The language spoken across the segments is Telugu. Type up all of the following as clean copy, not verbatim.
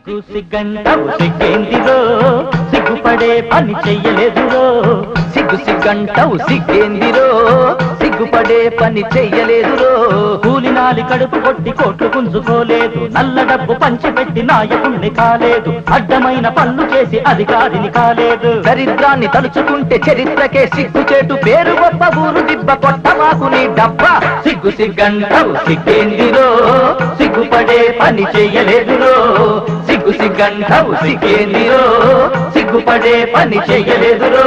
సిగ్గు సిగ్గంటావు సిగ్గేందిరో సిగ్గుపడే పని చెయ్యలేదురో సిగ్గు సిగ్గంటావు సిగ్గేందిరో సిగ్గుపడే పని చెయ్యలేదురో కూలినాలి కడుపు కొట్టి కోట్లు పుంజుకోలేదు నల్ల డబ్బు పంచిపెట్టి నాయకుణ్ణి కాలేదు అడ్డమైన పనులు చేసి అధికారిని కాలేదు దరిద్రాన్ని తలుచుకుంటే చరిత్రకే సిగ్గుచేటు పేరు గొప్ప ఊరు దిబ్బ కొట్ట మాకు నీ డబ్బా సిగ్గు సిగ్గంటావు సిగ్గేందిరో సిగ్గుపడే పని చెయ్యలేదురో సిగ్గు సిగ్గంటావు సిగ్గేందిరో సిగ్గుపడే పని చెయ్యలేదురో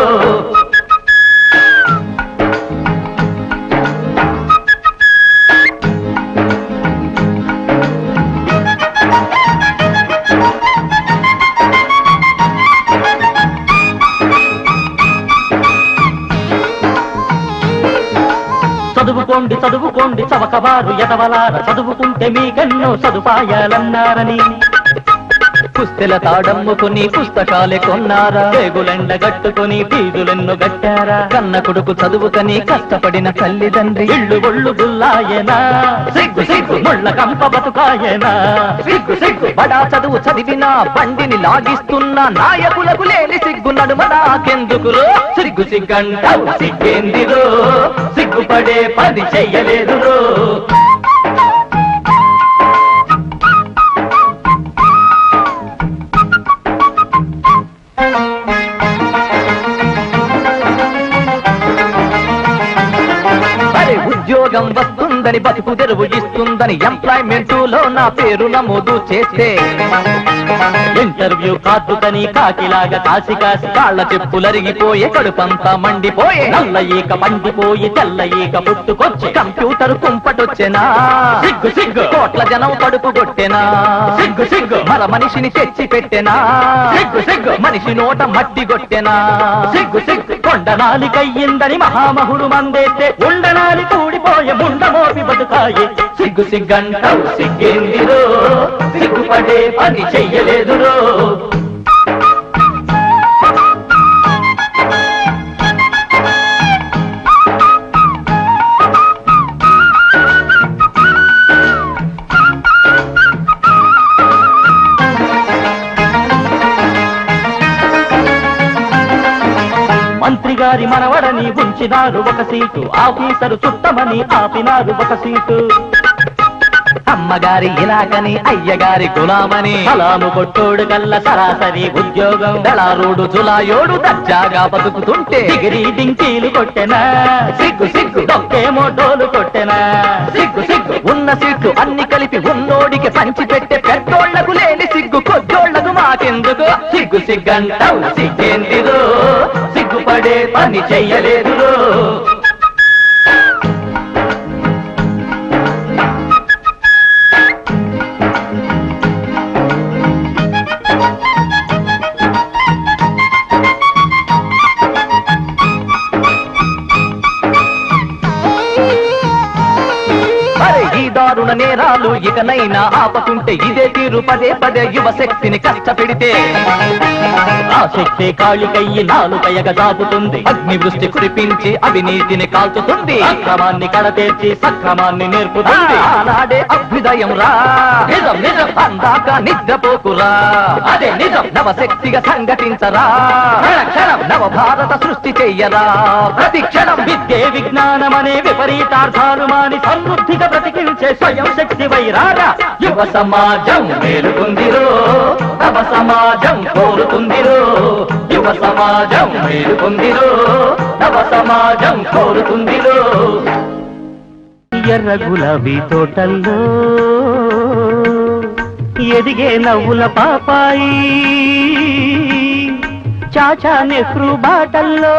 చదువుకోండి చదువుకోండి చవకవారు ఎదవలార చదువుకుంటే మీకెన్నో సదుపాయాలన్నారని పుస్తెల తాడమ్ముకుని పుస్తకాలే కొన్నారా పేగులెండగట్టుకుని ఫీజులెన్ను గట్టారా కన్న కొడుకు చదువుకని కష్టపడిన తల్లిదండ్రి ఇళ్ళు ఒళ్ళు గుల్లాయనా సిగ్గు సిగ్గు ముళ్ళ కంప బతుకాయనా సిగ్గు సిగ్గు బడా చదువు చదివినా బండిని లాగిస్తున్నా నాయకులకు లేని సిగ్గు నడుమ నాకెందుకురో సిగ్గు సిగ్గంటావు సిగ్గేందిరో సిగ్గుపడే పని చెయ్యలేదురో ఉద్యోగం వస్తుందని బతుకు తెరువు ఇస్తుందని ఎంప్లాయ్మెంట్ లో నా పేరు నమోదు చేస్తే ఇంటర్వ్యూ కార్డుకని కాకిలాగా కాసి కాసి కాళ్ళ చెప్పులరిగిపోయే కడుపంతా మండిపోయే నల్ల ఈక పండిపోయి తెల్ల ఈక పుట్టుకొచ్చి కంప్యూటర్ కుంపటొచ్చెనా సిగ్గు సిగ్గు కోట్ల జనం కడుపు కొట్టెనా సిగ్గు సిగ్గు మర మనిషిని తెచ్చి పెట్టెనా సిగ్గు సిగ్గు మనిషి నోట మట్టి కొట్టెనా సిగ్గు సిగ్గు కొండనాలికయ్యిందని మహామహుడు మందేస్తే ఉండనాలి కూడిపోయే ముండ మోపి బతుకాయి సిగ్గు సిగ్గంటావు సిగ్గేందిరో సిగ్గుపడే పని చెయ్యలేదురో మంత్రి గారి మనవడని ఉంచినారు ఒక సీటు ఆఫీసరు చుట్టమని ఆపినారు ఒక సీటు అమ్మగారి ఇలాకని అయ్యగారి గులామని సలాము కొట్టోడు కల్ల సరాసరి ఉద్యోగం దళారుడు జులాయోడు దర్జాగా బతుకుతుంటే డిగ్రీ డింకీలు కొట్టెనా సిగ్గు సిగ్గు డొక్కేమో డోలు కొట్టెనా సిగ్గు సిగ్గు ఉన్న సీట్లు అన్ని కలిపి ఉన్నోడికి పంచి పెట్టే పెద్దోళ్లకు లేని సిగ్గు కొద్దోళ్లకు మాకెందుకు సిగ్గు సిగ్గంటావు సిగ్గేందిరో సిగ్గుపడే పని చెయ్యలేదురో ఈ దారుణ నేరాలు ఇకనైనా ఆపకుంటే ఇదే తీరు పదే పదే యువ శక్తిని కష్టపెడితే ఆ శక్తి కాళికయ్యి నాలుకయ్యగ దాపుతుంది అగ్ని వృష్టి కురిపించి అవినీతిని కాల్చుతుంది అక్రమాన్ని కడతేర్చి సక్రమాన్ని నేర్పుతుంది ఆనాడే అభ్యుదయం రా నిజం నిజం అందాక నిద్రపోకురా అదే నిజం నవశక్తిగా సంఘటించరా క్షణం నవ భారత సృష్టి చెయ్యరా ప్రతి క్షణం విద్యే విజ్ఞానమనే విపరీతార్థాలు మాని సమృద్ధిగా బ్రతికించే స్వయం శక్తి వైరాగా యువ సమాజం మేలుకుందిరో నవ సమాజం కోరుతుందిరో యువ సమాజం మేలుకుందిరో నవ సమాజం కోరుతుందిరో ఎర్ర గులాబీ తోటల్లో ఎదిగే నవ్వుల పాపాయి చాచా నెహ్రూ బాటల్లో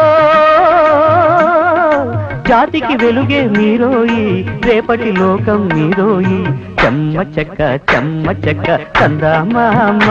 జాతికి వెలుగే మీరోయి రేపటి లోకం మీరోయి చెమ్మ చెక్క చందామామ